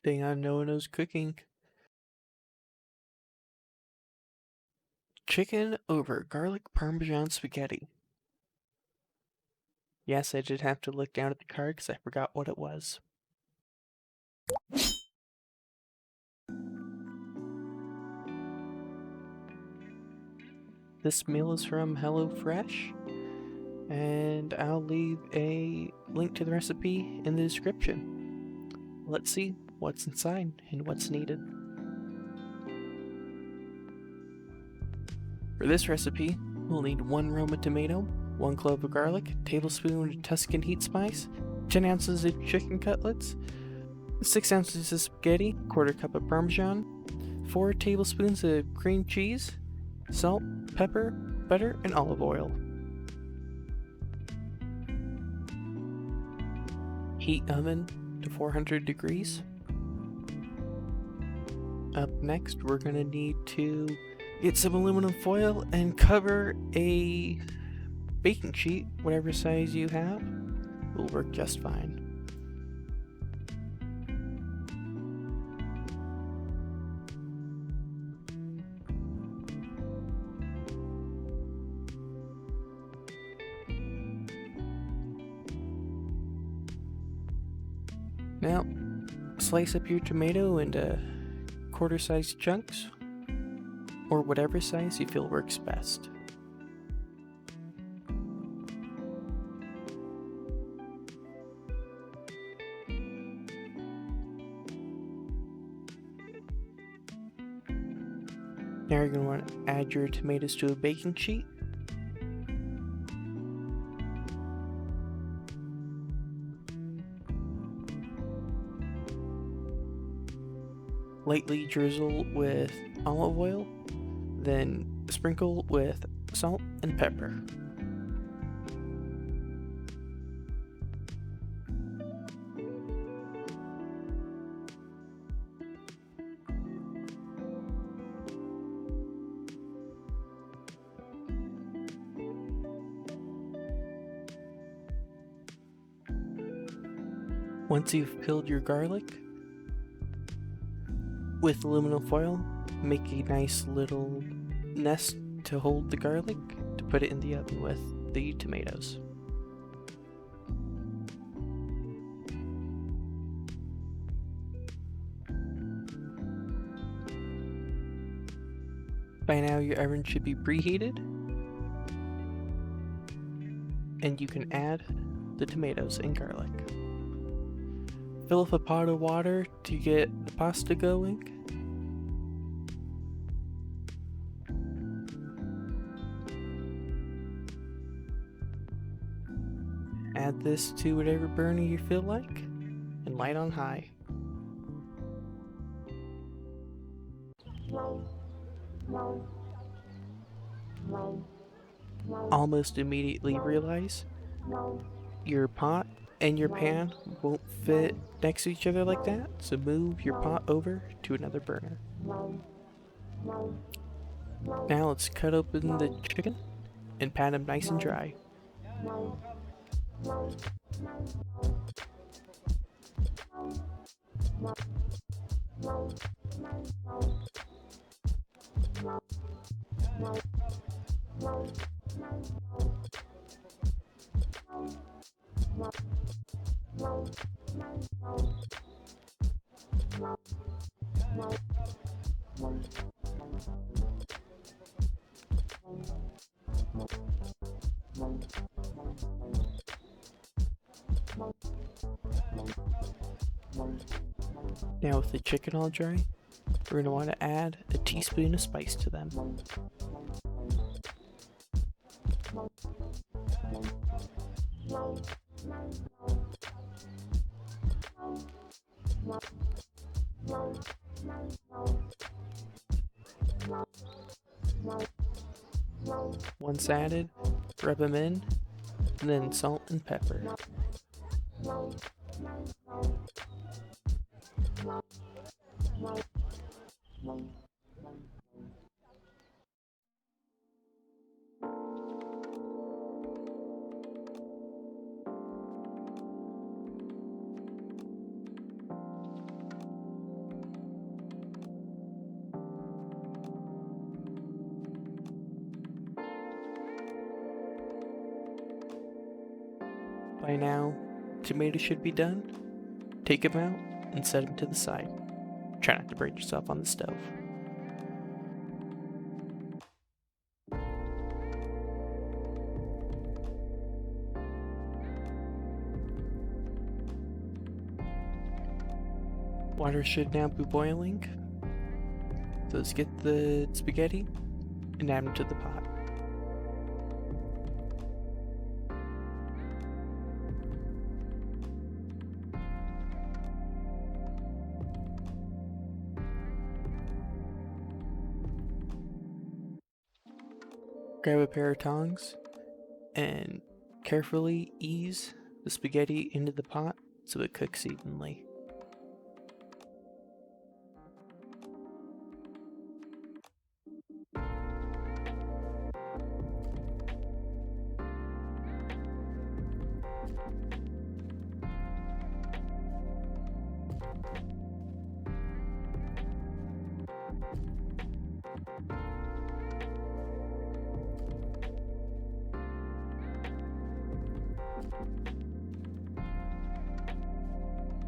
thing I know knows cooking. Chicken over garlic parmesan spaghetti. Yes, I did have to look down at the card because I forgot what it was. This meal is from HelloFresh, and I'll leave a link to the recipe in the description. Let's see what's inside and what's needed. For this recipe, we'll need 1 Roma tomato, 1 clove of garlic, a tablespoon of Tuscan heat spice, 10 ounces of chicken cutlets, 6 ounces of spaghetti, 1/4 cup of parmesan, 4 tablespoons of cream cheese, salt, pepper, butter, and olive oil. Heat oven to 400 degrees. Up next, we're going to need to get some aluminum foil and cover a baking sheet, whatever size you have, will work just fine. Now, slice up your tomato into quarter-sized chunks, or whatever size you feel works best. Now you're going to want to add your tomatoes to a baking sheet. Lightly drizzle with olive oil, then sprinkle with salt and pepper. Once you've peeled your garlic, with aluminum foil, make a nice little nest to hold the garlic to put it in the oven with the tomatoes. By now your oven should be preheated, and you can add the tomatoes and garlic. Fill up a pot of water to get the pasta going. Add this to whatever burner you feel like, and light on high. Almost immediately realize your pot and your pan won't fit next to each other like that, so move your pot over to another burner. Now let's cut open the chicken and pat them nice and dry. Now with the chicken all dry, we're going to want to add a teaspoon of spice to them. Once added, rub them in, and then salt and pepper. By now, tomatoes should be done. Take them out and set them to the side. Try not to break yourself on the stove. Water should now be boiling. So let's get the spaghetti and add them to the pot. Grab a pair of tongs and carefully ease the spaghetti into the pot so it cooks evenly.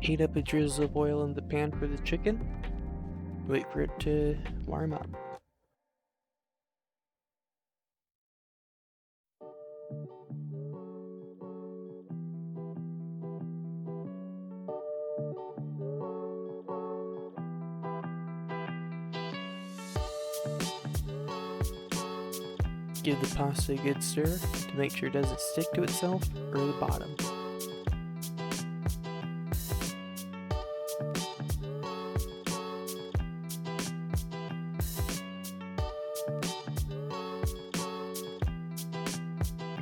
Heat up a drizzle of oil in the pan for the chicken. Wait for it to warm up. Give the pasta a good stir to make sure it doesn't stick to itself or the bottom.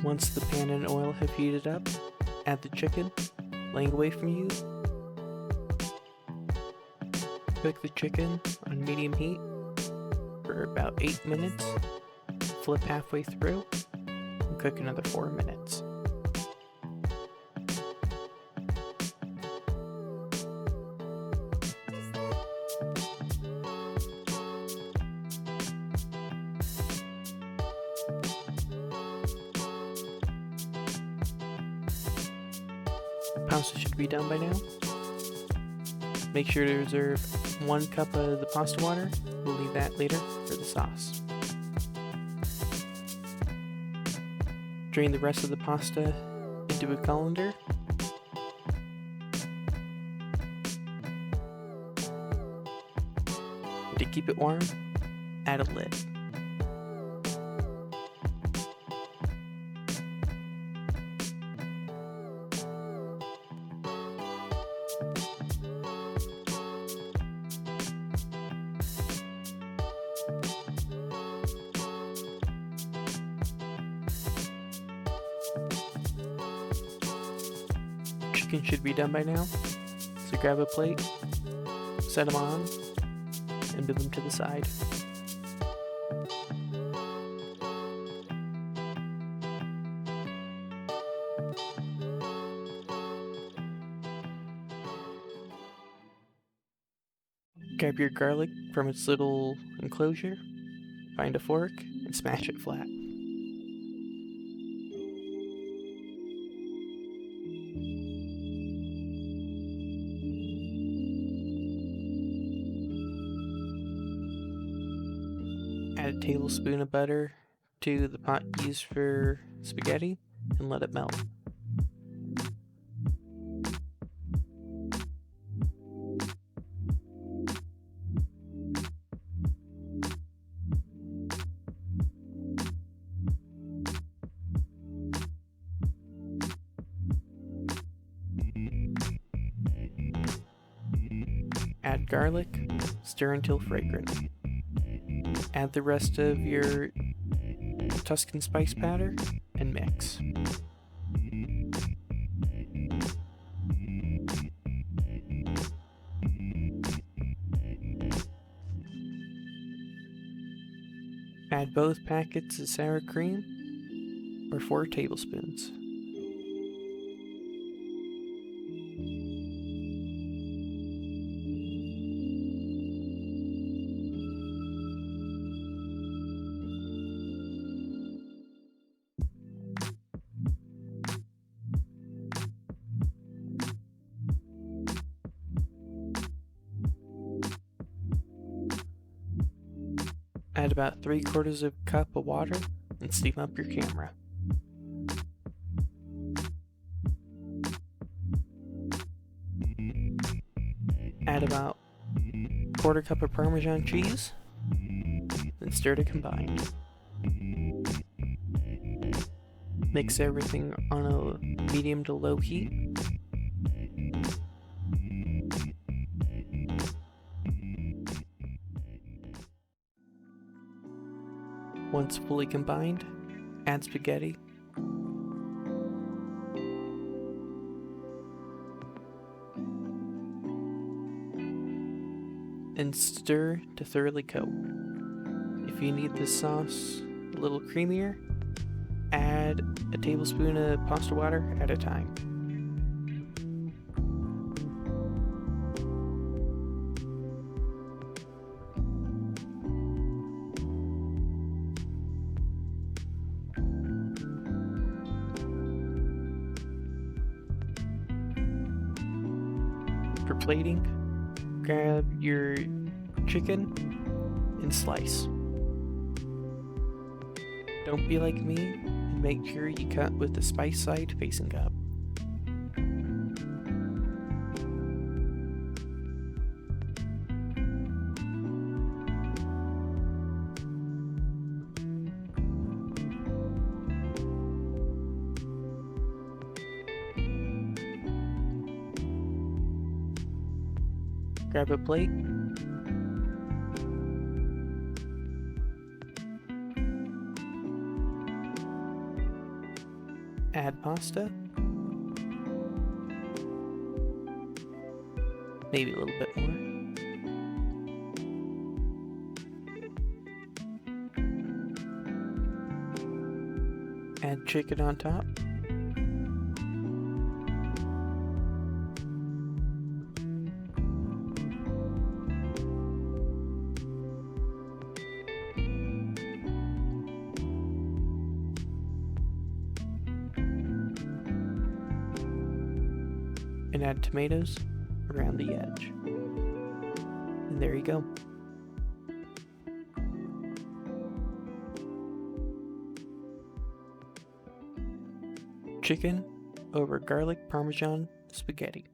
Once the pan and oil have heated up, add the chicken, laying away from you. Cook the chicken on medium heat for about 8 minutes. Flip halfway through and cook another 4 minutes. Pasta should be done by now. Make sure to reserve 1 cup of the pasta water. We'll leave that later for the sauce. Drain the rest of the pasta into a colander. To keep it warm, add a lid. Chicken should be done by now, so grab a plate, set them on, and move them to the side. Grab your garlic from its little enclosure, find a fork, and smash it flat. Add a tablespoon of butter to the pot used for spaghetti and let it melt. Add garlic, stir until fragrant. Add the rest of your Tuscan spice powder and mix. Add both packets of sour cream, or 4 tablespoons. Add about 3/4 of a cup of water and steam up your camera. Add about 1/4 cup of Parmesan cheese, then stir to combine. Mix everything on a medium to low heat. Once fully combined, add spaghetti. And stir to thoroughly coat. If you need the sauce a little creamier, add a tablespoon of pasta water at a time. For plating, grab your chicken and slice. Don't be like me and make sure you cut with the spice side facing up. Grab a plate. Add pasta. Maybe a little bit more. Add chicken on top. And add tomatoes around the edge. And there you go. Chicken over garlic parmesan spaghetti.